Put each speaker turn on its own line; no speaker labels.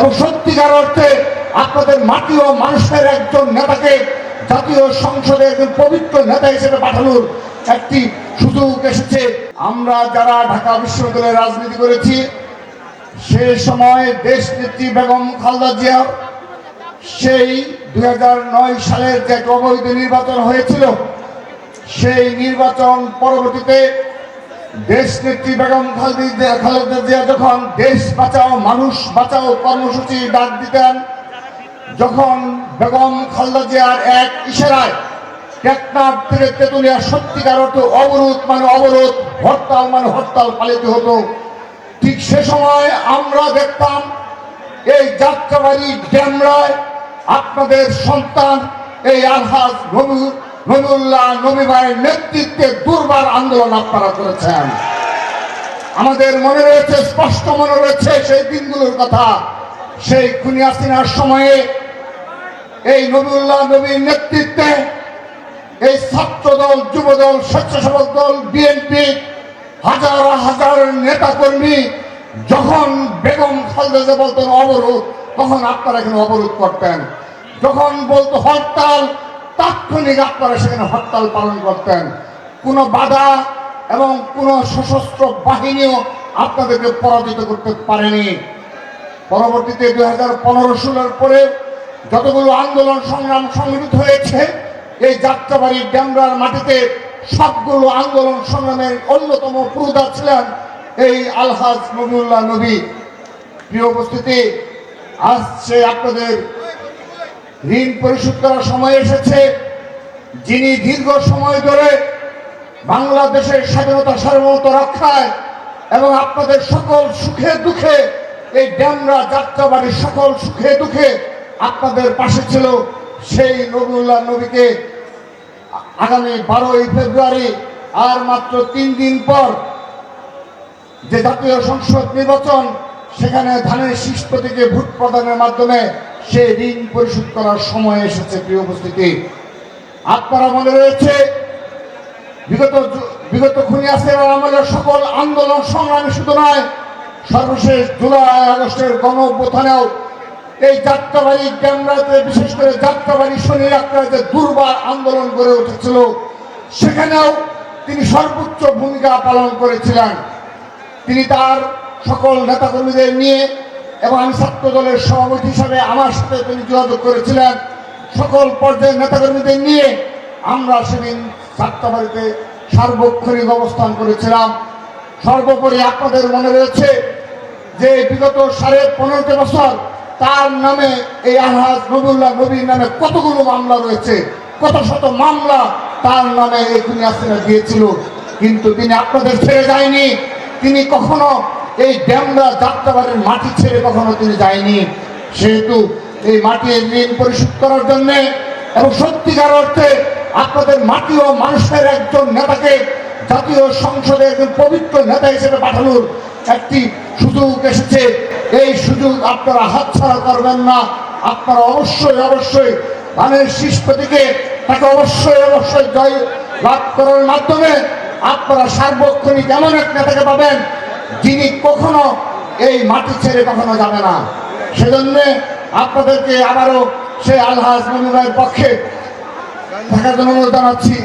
এবং সত্যিকার অর্থে আপনাদের মাটি ও মানুষের একজন নেতাকে জাতীয় সংসদে একজন পবিত্র নেতা হিসেবে পাঠানোর একটি সুযোগ এসেছে। আমরা যারা ঢাকা বিশ্ববিদ্যালয়ে রাজনীতি করেছি সে সময় দেশ নেত্রী বেগম খালেদা জিয়া সেই 2009 সালের যে অবৈধ নির্বাচন হয়েছিল সেই নির্বাচন পরবর্তীতে দেশ নেত্রী বেগম খালেদা জিয়া যখন দেশ বাঁচাও মানুষ বাঁচাও কর্মসূচি ডাক দিতেন, যখন বেগম খালেদা জিয়ার এক ইশারায় টেকনাফ থেকে তেতুলিয়া সত্যিকার অর্থ অবরোধ মানে অবরোধ, হরতাল মানে হরতাল পালিত হতো, ঠিক সে সময় আমরা দেখতাম এই যাত্রাবাড়ি ড্যামরায় আপনাদের সন্তান এই আলহাজ নবীউল্লাহ নবী ভাইয়ের নেতৃত্বে দুর্বার আন্দোলন আপনারা করেছেন। আমাদের মনে রয়েছে, স্পষ্ট মনে রয়েছে সেই দিনগুলোর কথা। সেই খুনি হাসিনার সময়ে এই নবীউল্লাহ নবীর নেতৃত্বে এই ছাত্র দল, যুব দল, স্বেচ্ছাসেবক দল, বিএনপি হাজার হাজার নেতা কর্মী যখন বেগম খালেদা বলতেন অবরোধ, তখন আপনারা এখানে অবরোধ করতেন। যখন বলতো হরতাল, তাৎক্ষণিক আপনারা সেখানে হরতাল পালন করতেন। কোনো বাধা এবং কোনো সশস্ত্র বাহিনীও আপনাদেরকে পরাজিত করতে পারেনি। পরবর্তীতে 2015-16 পরে যতগুলো আন্দোলন সংগ্রাম সংগঠিত হয়েছে এই যাত্রাবাড়ি ড্যামরার মাটিতে, সবগুলো আন্দোলন সংগ্রামের অন্যতম পুরোধা ছিলেন এই আলহাজ নবীউল্লাহ নবী। প্রিয় উপস্থিতি, আসছে আপনাদের ঋণ পরিশোধ করার সময় এসেছে। যিনি দীর্ঘ সময় ধরে বাংলাদেশের স্বাধীনতা সার্বভৌমত্ব রক্ষায় এবং আপনাদের সকল সুখে দুঃখে এই ড্যামরা যাত্রাবাড়ির সকল সুখে দুঃখে আপনাদের পাশে ছিল, সেই নবীউল্লাহ নবীকে আগামী 12ই ফেব্রুয়ারি আর মাত্র 3 দিন পর যে জাতীয় সংসদ নির্বাচন, সেখানে ধানের শীষ প্রতীকে ভোট প্রদানের মাধ্যমে সে ঋণ পরিশোধ করার সময় এসেছে। প্রিয় উপস্থিতি, আপনারা মনে রয়েছে বিগত খুনি হাসিনার আমলের সকল আন্দোলন সংগ্রামী শুধু নয়, সর্বশেষ জুলাই আগস্টের গণ অভ্যুত্থানেও এই যাত্রাবাড়ি ড্যামরাতে, বিশেষ করে যাত্রাবাড়ি শনি যাত্রায় যে দুর্বার আন্দোলন গড়ে উঠেছিল, সেখানেও তিনি সর্বোচ্চ ভূমিকা পালন করেছিলেন। তিনি তার সকল নেতাকর্মীদের নিয়ে এবং আমি ছাত্র দলের সভাপতি হিসাবে আমার সাথে তিনি যোগাযোগ করেছিলেন, সকল পর্যায়ের নেতাকর্মীদের নিয়ে আমরা সেদিন যাত্রাবাড়িতে সার্বক্ষণিক অবস্থান করেছিলাম। সর্বোপরি আপনাদের মনে রয়েছে যে বিগত 15.5 বছর তার নামে এই আলহাজ নবীউল্লাহ নবীর নামে কতগুলো মামলা রয়েছে, কত শত মামলা তার নামে এই খুনি হাসিনা দিয়েছিল, কিন্তু তিনি আপনাদের ছেড়ে যায়নি। তিনি কখনো এই ড্যামরা যাত্রাবাড়ির মাটি ছেড়ে কখনো তিনি যায়নি। সেহেতু এই মাটির ঋণ পরিশোধ করার জন্যে এবং সত্যিকার অর্থে আপনাদের মাটি ও মানুষের একজন নেতাকে জাতীয় সংসদে একজন পবিত্র নেতা হিসেবে পাঠানোর একটি সুযোগ এসেছে। এই সুযোগ আপনারা হাতছাড়া করবেন না। আপনারা অবশ্যই ধানের শীষ প্রতীকে তাকে অবশ্যই জয় লাভ করার মাধ্যমে আপনারা সার্বক্ষণিক এমন এক নেতাকে পাবেন যিনি কখনো এই মাটি ছেড়ে কখনো যাবে না। সেজন্য আপনাদেরকে আবারও সেই আলহাজ নবী ভাইয়ের পক্ষে থাকার জন্য অনুরোধ জানাচ্ছি।